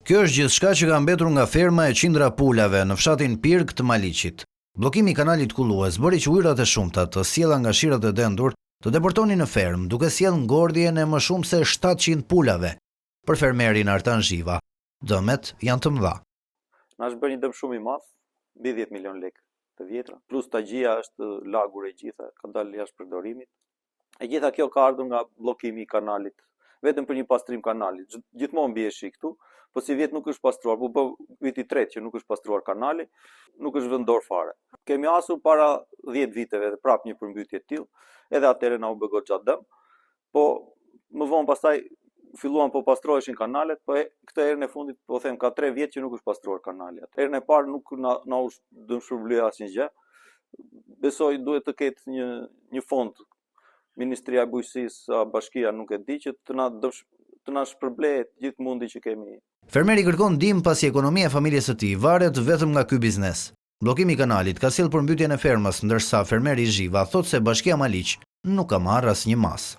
Kjo është gjithçka që ka mbetur nga ferma e qindra pulave në fshatin Pirg të Maliqit. Bllokimi i kanalit Kullues bëri që ujërat e shumta të sjella nga shirat e dendur të deportonin në fermë, duke sjellë ngordhjen e më shumë se 700 pulave. Për fermerin Artan Zhiva, dëmet janë të mëdha. Na është bërë një dëm shumë i madh, mbi 10 milion lekë të vjetra, plus tagjia është lagur e gjitha, ka dalë jashtë përdorimit. E gjitha kjo ka ardhur nga bllokimi i kanalit, vetëm për një pastrim kanali. Gjithmonë bie shi këtu, po si vjet nuk është pastruar, po viti i tretë që nuk është pastruar kanali, nuk është vendor fare. Kemi asur para 10 viteve dhe prap një përmbytje të tillë, edhe atëherë na u bë goxha dëm, po më vonë pastaj filluan po pastroheshin kanalet, po këtë herën e fundit po them ka 3 vjet që nuk është pastruar kanali. Herën e parë nuk na u dëmshpërblye asnjë gjë. Besoj duhet të ketë një fond. Ministria e Bujqësisë, Bashkia nuk e di që të na shpërblej gjithë mundi që kemi. Fermeri kërkon ndihmë pasi ekonomia e familjes së tij varet vetëm nga ky biznes. Bllokimi i kanalit ka sjellë përmbytjen e fermës, ndërsa fermeri Zhiva thotë se Bashkia Maliq nuk ka marrë asnjë mas.